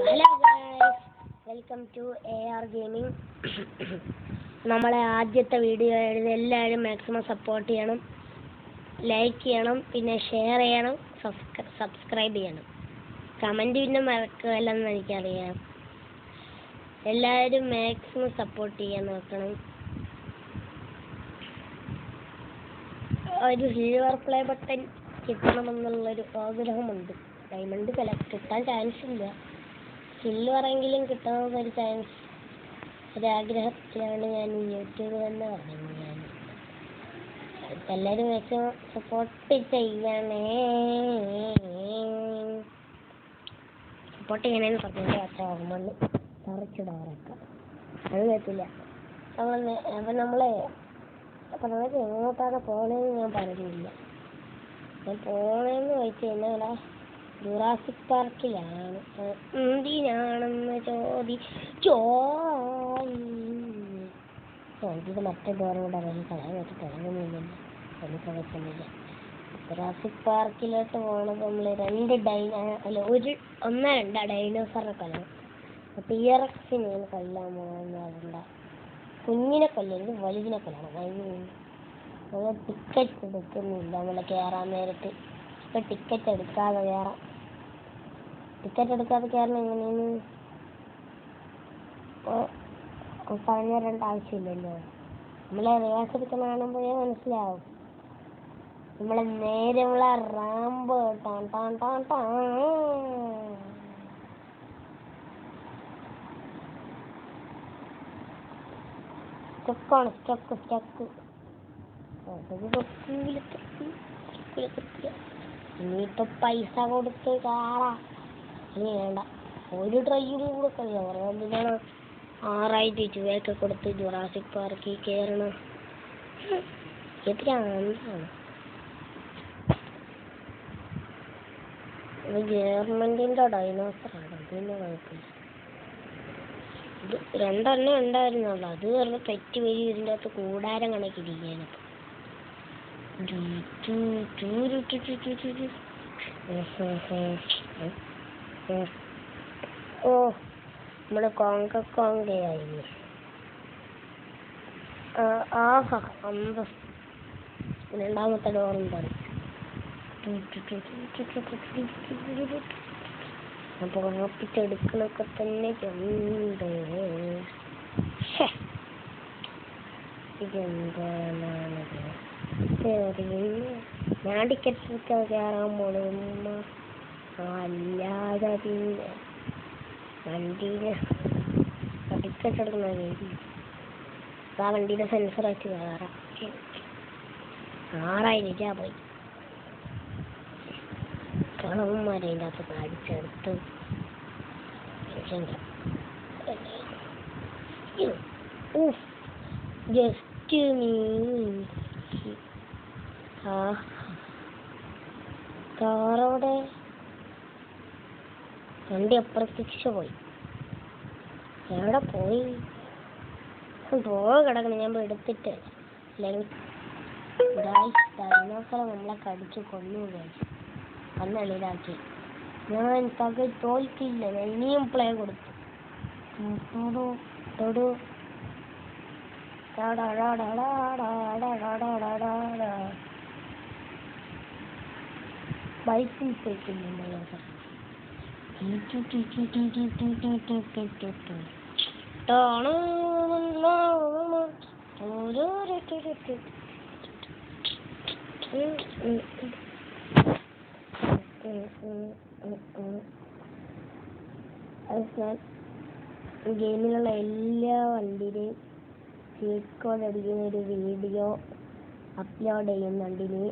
Hello guys, welcome to AR gaming. നമ്മളെ ആദ്യത്തെ video ആയിരുന്നു. എല്ലാവരും മാക്സിമം സപ്പോർട്ട് ചെയ്യണം, ലൈക്ക് ചെയ്യണം, പിന്നെ ഷെയർ ചെയ്യണം, സബ്സ്ക്രൈബ് ചെയ്യണം. കമൻറ്റ് പിന്നെ മറക്കുകയല്ലെന്ന് എനിക്കറിയാം. എല്ലാവരും മാക്സിമം സപ്പോർട്ട് ചെയ്യാൻ നോക്കണം. ഒരു സിൽവർ പ്ലേ ബട്ടൺ കിട്ടണമെന്നുള്ളൊരു ആഗ്രഹമുണ്ട്. ഡയമണ്ട് കിട്ടാൻ ചാൻസ് ഇല്ല, സിൽവറെങ്കിലും കിട്ടാവുന്നൊരു ചാൻസ്, ഒരാഗ്രഹത്തിലാണ് ഞാൻ യൂട്യൂബ് തന്നെ പറയുന്നത്. എല്ലാവരും മാക്സിമം സപ്പോർട്ട് ചെയ്യണേ. സപ്പോർട്ട് ചെയ്യണേന്ന് പറഞ്ഞാൽ അത്ര ഓർമ്മ തറച്ചിടാറൊക്കെ അത് കേട്ടില്ല. നമ്മളെ എങ്ങോട്ടാണ് പോണേന്ന് ഞാൻ പറഞ്ഞില്ല. ഞാൻ പോണേന്ന് വെച്ച് കഴിഞ്ഞാൽ ജുറാസിക് പാർക്കിലാണ്. എന്തിനാണെന്ന് ചോദിച്ചത് മറ്റേ ഡോറോട് അറിയാൻ കളയാൻ പറ്റി തുടങ്ങുന്നില്ല. എനിക്ക് കുഴപ്പമില്ല. ജുറാസിക് പാർക്കിലോട്ട് പോകണത് നമ്മൾ രണ്ട് ഒന്നോ രണ്ടോ ഡൈനോസറിനെ കൊല്ലണം. T-Rexനെ കൊല്ലാൻ പോകുന്ന കുഞ്ഞിനെ കൊല്ലരുത്, വലുതിനെ കൊല്ലണം. നമ്മൾ ടിക്കറ്റ് എടുക്കുന്നില്ല. നമ്മൾ കയറാൻ നേരത്ത് ഇപ്പം ടിക്കറ്റ് എടുക്കാതെ കയറാം. ടിക്കറ്റ് എടുക്കാതെ കയറണം എങ്ങനെയാണ് പറഞ്ഞു തരേണ്ട ആവശ്യമില്ലല്ലോ. നമ്മളെ റിവേഴ്സ് എടുക്കുന്ന കാണുമ്പോഴേ മനസ്സിലാവും. നമ്മളെ നേരെയുള്ള റാമ്പ് സ്റ്റക്ക് ഇനിയിപ്പൊ പൈസ കൊടുത്ത് കയറാം. ഇനി വേണ്ട, ഒരു ട്രൈയും കൂടെ കഴിയാം. 6000 രൂപയൊക്കെ കൊടുത്ത് ജുറാസിക് പാർക്കിൽ കയറണം. എത്രയാണ് ഗവൺമെന്റിന്റെ ഡൈനോസറാണ്, പിന്നെ കുഴപ്പമില്ല. ഇത് രണ്ടെണ്ണം ഉണ്ടായിരുന്നുള്ളൂ. അത് പറഞ്ഞ് തെറ്റ് വഴി ഇതിൻ്റെ അകത്ത് കൂടാരം കണക്കിരിക്കാനൊക്കെ. ഓ, നമ്മള് കോങ്കയായി. ആഹാ, രണ്ടാമത്തെ ഡോറും പറയും. അപ്പൊ ഉറപ്പിച്ചെടുക്കണൊക്കെ തന്നെ ഉണ്ട്. ഇതെന്താണത്? ഞാൻ ടിക്കറ്റ് എടുക്കാൻ കയറാൻ പോണ അല്ലാതെ പിന്നെ വണ്ടീനെ ടിക്കറ്റ് എടുക്കുന്ന രീതി ആ വണ്ടീനെ സെൻസർ വെച്ച് കയറാം. 6000 രൂപ പോയി. കളവന്മാരെ അതിൻ്റെ അകത്ത് അടിച്ചെടുത്ത് ജസ്റ്റ് കാറോടെ വണ്ടി അപ്രത്യക്ഷ പോയി. എവിടെ പോയി കിടക്കണം. ഞാൻ എടുത്തിട്ട് ഡൈനോസറെ നമ്മളെ കടിച്ചു കൊന്നു അന്നെളിതാക്കി. ഞാൻ തോൽക്കില്ല. ഞാൻ ഇനിയും പ്ലേ കൊടുത്തു. ബൈക്കിൽ പോയിക്കുന്നുണ്ടല്ലോ. ഗെയിമിലുള്ള എല്ലാ വണ്ടിയിലെയും ചീറ്റ് കോഡ് അടിക്കുന്ന ഒരു വീഡിയോ അപ്ലോഡ് ചെയ്യുന്നുണ്ടിന്.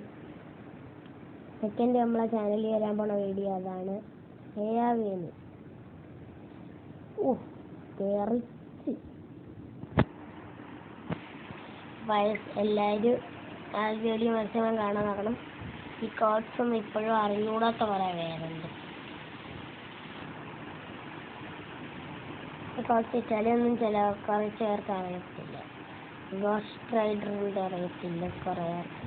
സെക്കൻഡ് നമ്മളെ ചാനലിൽ വരാൻ പോണ വീഡിയോ അതാണ്. AR gaming. എല്ലാവരും ആ വീഡിയോ മാക്സിമം കാണാൻ നോക്കണം. ഈ കോഡ്സും ഇപ്പോഴും അറിഞ്ഞൂടാത്ത കുറേ പേരുണ്ട്. കോഡ്സ് ചിലയൊന്നും കുറച്ച് പേർക്ക് അറിയത്തില്ല. ഗോസ്റ്റ് റൈഡറിൻ്റെ അറിയത്തില്ല കുറേ പേർക്ക്.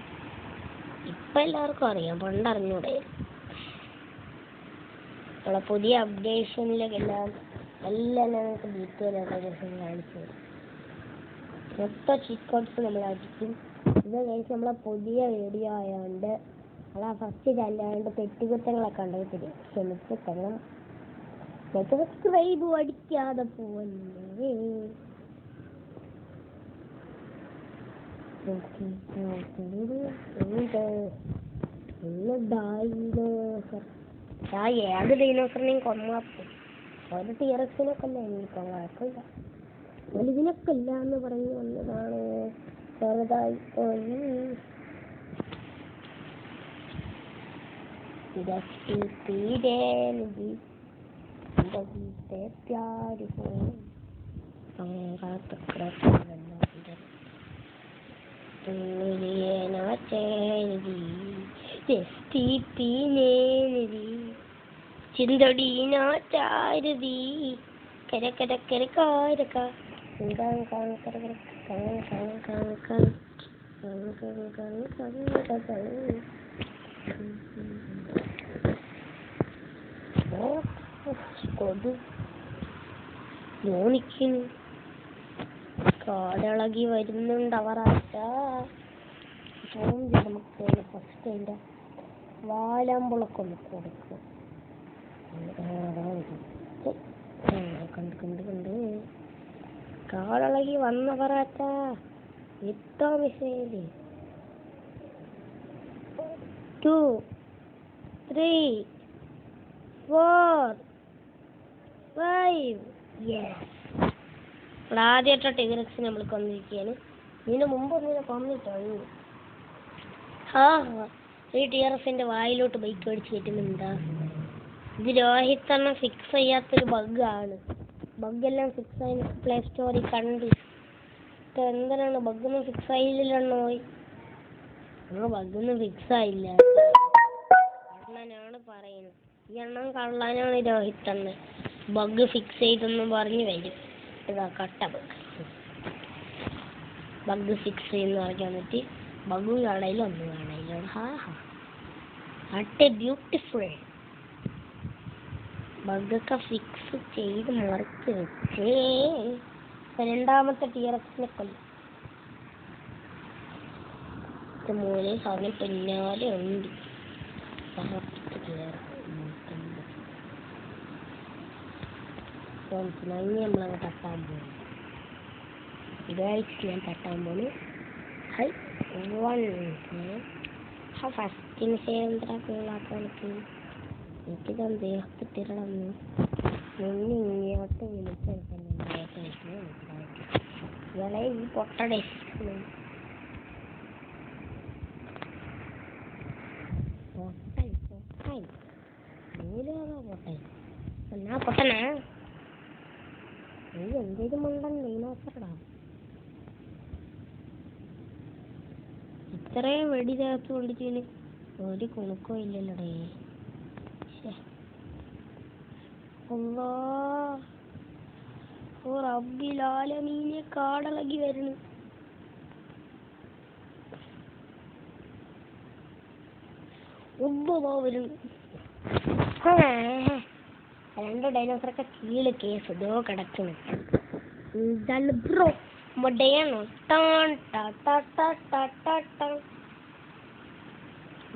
ഇപ്പം എല്ലാവർക്കും അറിയാം, പണ്ടറിഞ്ഞൂടെ. നമ്മളെ പുതിയ അപ്ഡേഷനിലെല്ലാം എല്ലാം നമുക്ക് ഡീറ്റെയിൽ ആയിട്ട് ദിവസം കാണിച്ചു തരും. മൊത്തം ചീറ്റ് കോഡ്സ് നമ്മളായിരിക്കും. ഇത് കഴിച്ച് നമ്മളെ പുതിയ വീഡിയോ ആയതുകൊണ്ട് നമ്മളാ ഫസ്റ്റ് ചാനലായതുകൊണ്ട് തെറ്റുകുറ്റങ്ങളൊക്കെ ഉണ്ടെങ്കിൽ തരും. ക്ഷമിച്ച് തരണം. സബ്സ്ക്രൈബ് അടിക്കാതെ പോവല്ലേ. ഏത് ഡൈനോസറിനെയും കൊന്നാപ്പോ ഒരു ടീറക്സിനൊക്കെ അല്ലേ എനിക്ക് കുഴപ്പമില്ല. ഇതിനൊക്കെ ഇല്ല എന്ന് പറഞ്ഞു വന്നതാണ്. ചെറുതായി ചിന്തടീനാ ചാരുതി കരക്കരക്കരക്കാരക്ക യോനിക്കുന്നു. കാടിളകി വരുന്നുണ്ട് അവറാറ്റ. നമുക്ക് ഫസ്റ്റ് അതിൻ്റെ വാലാമ്പുളൊക്കെ ഒന്ന് കൊടുക്കും. കണ്ട് കാടിളകി വന്ന പറയത്ത എത്താ വിഷയല്ലേ. 2 3 4 5 ആദ്യമായിട്ട് ടീറക്സ് നമ്മൾ കൊന്നിരിക്കുകയാണ്. ഇതിന് മുമ്പ് ഒന്നിനെ കൊന്നിട്ടാണ്. ഈ ടീറക്സിന്റെ വായിലോട്ട് ബൈക്ക് അടിച്ച് കയറ്റുന്നുണ്ടാ. ഇത് രോഹിത് എണ്ണം ഫിക്സ് ചെയ്യാത്തൊരു ബഗ്ഗാണ്. ബഗ്ഗെല്ലാം ഫിക്സ് ആയി പ്ലേ സ്റ്റോറിൽ കണ്ട്. എന്തിനാണ് ബഗ്ഗൊന്നും ഫിക്സ് ആയില്ലെന്നോ. ബഗ്ഗൊന്നും ഫിക്സ് ആയില്ല. കള്ളനാണ് പറയുന്നത്. ഈ എണ്ണം കള്ളനാണ് രോഹിത് എണ്ണ. ബഗ് ഫിക്സ് ചെയ്തെന്നും പറഞ്ഞ് വരും. ഇതാ കട്ട ബഗ് ഫിക്സ് ചെയ്യുന്ന പറഞ്ഞ് വന്നിട്ട് ബഗും കാണയില്ല ഒന്നും കാണയില്ല. അട്ട് ബ്യൂട്ടിഫുൾ. ബഗ്ഗൊക്കെ ഫിക്സ് ചെയ്ത് മറിച്ച് വെച്ചേ. രണ്ടാമത്തെ ടീറക്സിനെ കൊല്ലും. മൂന്ന് സാധനം പിന്നാലെ ഉണ്ട്. നമ്മളങ്ങ് തട്ടാൻ പോകും. ഇതായിട്ട് ഞാൻ തട്ടാൻ പോണു. ഫസ്റ്റിന് സേന്ദ്രക്കുള്ളാക്കണക്ക് എനിക്കിത് ദേഹത്തിട്ടിടണമെന്ന് ഇങ്ങോട്ട് വിളിച്ചെടുക്കുന്നു. ഇയാളെ ഈ പൊട്ടടേ എന്നാ പൊട്ടനാ നീ എന്തേലും മണ്ടൻ ഡൈനോസറടാ. ഇത്രയും വെടി ചേർത്ത് കൊണ്ടിട്ട് ഒരു കുണുക്കോ ഇല്ലല്ലോടേ. റബ്ബിലാലമീനെ കാടിളകി വരുന്നു. വരുന്നു. 2 ഡൈനോസറൊക്കെ കീഴില് കേസ് ഇതോ കിടക്കുന്നു. ഇതാണ് ബ്രോ മൊടയാണോ.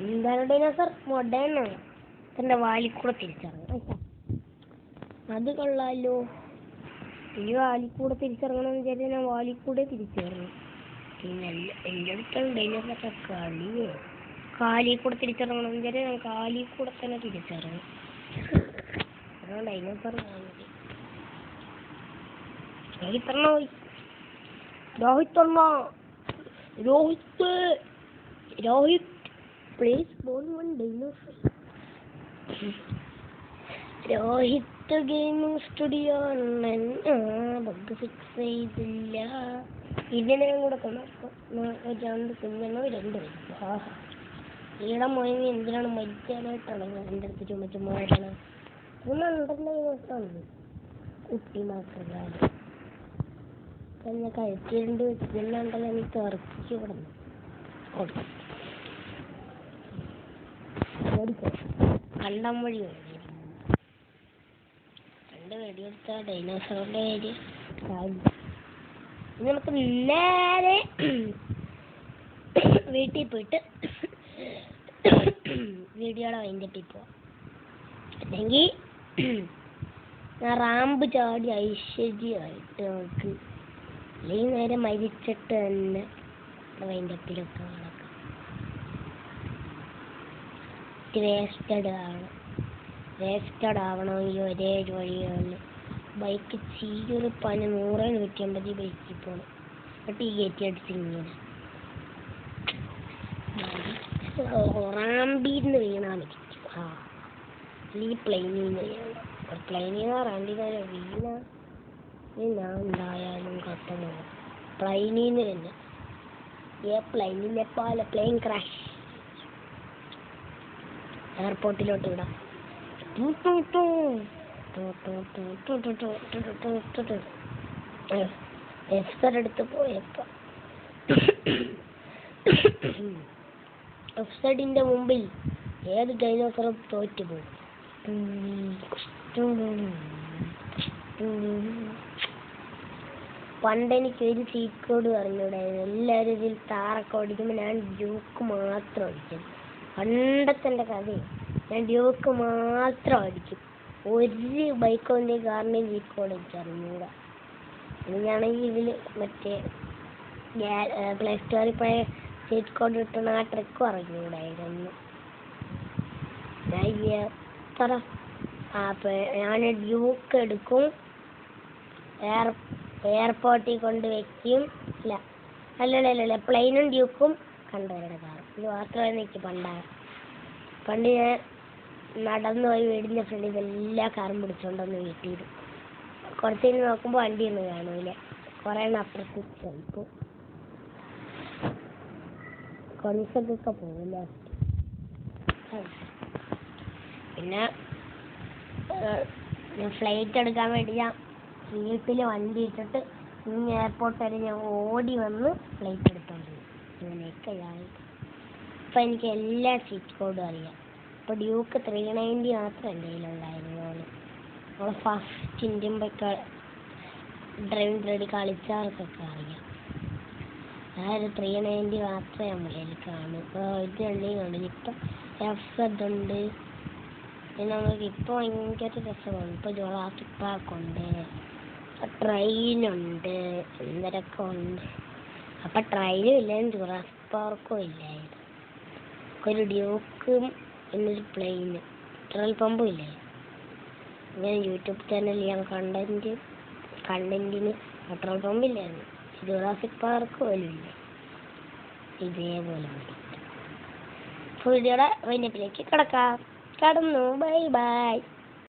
എന്താണ് ഡൈനോസർ മൊടയാണോ. എന്റെ വാലിൽ കൂടെ തിരിച്ചറിയണം. അത് കൊള്ളാലോ. ഈ വാലിൽ കൂടെ തിരിച്ചിറങ്ങണമെന്ന് വിചാരിച്ചാൽ ഞാൻ വാലിൽ കൂടെ തിരിച്ചിറങ്ങും. പിന്നെ എൻ്റെ അടുത്തുള്ള ഡൈനോസറൊക്കെ കളിയേ. കാലിൽ കൂടെ തിരിച്ചിറങ്ങണമെന്ന് വിചാരിച്ചാൽ ഞാൻ കാലിൽ കൂടെ തന്നെ തിരിച്ചിറങ്ങും. അതാണ് ഡൈനോസർ വാങ്ങിയത്. Rohit please ball one dinosaur. Rohit gaming studio bug fix ചെയ്തില്ല. ഇതിനെ കൂടെ രണ്ട് കുഞ്ഞെണ്ണോ 2 വരും. ഈടം മോയിന് എന്തിനാണ് മരിക്കാനായിട്ടാണ് എൻ്റെ അടുത്ത് ചുമച്ചുമാരണം. ഒന്നുണ്ടല്ലോ കുട്ടി മാത്രം ഞാൻ കഴിച്ചിട്ടുണ്ട്. വെച്ചിട്ടുണ്ടല്ലോ എനിക്ക് ഇറക്കി വിടണം. കണ്ടം വഴി വീഡിയോ എടുത്ത ഡൈനോസറിൻ്റെ പേര് നമുക്ക് നേരെ വീട്ടിൽ പോയിട്ട് വീഡിയോയുടെ വൈൻഡപ്പിൽ പോവാം. അല്ലെങ്കിൽ ഞാൻ റാമ്പ് ചാടി ഐശ്വര്യമായിട്ട് നമുക്ക് അല്ലെങ്കിൽ നേരെ മരിച്ചിട്ട് തന്നെ വൈൻഡപ്പിലൊക്കെ നടക്കാം. വേസ്റ്റഡ് ആവണമെങ്കിൽ ഒരേ ഒരു വഴിയാണ് ബൈക്ക് ചീയൊരു 100-150 ബൈക്കിൽ പോകണം. എന്നിട്ട് ഈ ഗേറ്റ് അടിച്ച് ഇങ്ങനെ റാമ്പിന്ന് വീണാൽ മതി. അല്ലെങ്കിൽ പ്ലെയിനിൽ നിന്ന് വീഴണം. പ്ലെയിനിൽ നിന്ന് റാമ്പിൽ നിന്ന് വീണ ഞാൻ എന്തായാലും കട്ടണോ പ്ലെയിനിൽ നിന്ന് തന്നെ പ്ലെയിനിലെ പോലെ പ്ലെയിൻ ക്രാഷ് എയർപോർട്ടിലോട്ട് വിടാം. എഫ്സഡ് പോയപ്പോ എഫ്സഡിന്റെ മുമ്പിൽ ഏത് ഡൈനോസറും തോറ്റു പോകും. പണ്ടെനിക്ക് ഒരു ചീറ്റ് കോഡ് പറഞ്ഞുകൂടായിരുന്നു. എല്ലാവരും ഇതിൽ താറൊക്കെ ഓടിക്കുമ്പോൾ ഞാൻ ഡ്യൂക്ക് മാത്രം ഓടിക്കും. പണ്ടത്തെ എൻ്റെ കഥയും ഞാൻ ഡ്യൂക്ക് മാത്രം ഓടിക്കും. ഒരു ബൈക്കോൻ്റെ കാറിൻ്റെയും ചീറ്റ് കോഡ് എനിക്ക് അറിഞ്ഞൂടാ. എനിക്കാണെങ്കിൽ ഇതിൽ മറ്റേ പ്ലേ സ്റ്റോറിൽ പോയ ചീറ്റ് കോഡ് കിട്ടുന്ന ആ ട്രിക്കും അറിഞ്ഞൂടായിരുന്നു. ഞാൻ ഡ്യൂക്ക് എടുക്കും, എയർപോർട്ടിൽ കൊണ്ട് വെക്കും. അല്ല പ്ലെയിനും ഡ്യൂക്കും കണ്ടവരുടെ കാറും. ഇത് മാത്രമായിരുന്നു എനിക്ക് പണ്ട് ഞാൻ നടന്നു പോയി വീടിൻ്റെ ഫ്രണ്ടിൽ എല്ലാ കാറും പിടിച്ചോണ്ടൊന്ന് വീട്ടിൽ കുറച്ച് കഴിഞ്ഞ് നോക്കുമ്പോൾ വണ്ടിയൊന്നും കാണൂല. കുറേ എണ്ണം അപ്പുറത്ത് ചിലപ്പോൾ കൊണിസൊക്കെ പോകില്ല. പിന്നെ ഫ്ലൈറ്റ് എടുക്കാൻ വേണ്ടി ഞാൻ വീട്ടിൽ വണ്ടി ഇട്ടിട്ട് എയർപോർട്ട് വരെ ഞാൻ ഓടി വന്ന് ഫ്ലൈറ്റ് എടുത്തോണ്ട് ഇങ്ങനെയൊക്കെ ഇപ്പം എനിക്ക് എല്ലാ സീറ്റ് കോഡും അറിയാം. ഇപ്പോൾ ഡ്യൂക്ക് 390 മാത്രം എൻ്റെ കയ്യിലുണ്ടായിരുന്നു. നമ്മൾ first Indian bike driving ready കളിച്ചവർക്കൊക്കെ അറിയാം. അതായത് 390 മാത്രമേ നമ്മളിൽ കാണൂ. ഇപ്പോൾ ഇത് രണ്ടേയും കാണും. ഇപ്പം എഫ്സഡ് ഉണ്ട്. പിന്നെ നമുക്ക് ഇപ്പോൾ ഭയങ്കര രസമാണ്. ഇപ്പോൾ ജുറാസിക് പാർക്ക് ഉണ്ട്, ട്രെയിനുണ്ട്, എന്തൊക്കെ ഉണ്ട്. അപ്പം ട്രെയിനും ഇല്ലായിരുന്നു, ജുറാസിക് പാർക്കും ഇല്ലായിരുന്നു. ഒരു ഡ്യൂക്കും എന്നൊരു പ്ലെയിന്, പെട്രോൾ പമ്പും ഇല്ലായിരുന്നു. ഇങ്ങനെ യൂട്യൂബ് ചാനലിൽ ഞാൻ കണ്ടന്റിന് പെട്രോൾ പമ്പില്ലായിരുന്നു, ജുറാസിക് പാർക്ക് പോലും ഇല്ല. ഇതേപോലെ വീഡിയോയുടെ വൈൻഡപ്പിലേക്ക് കടന്നു. Bye bye.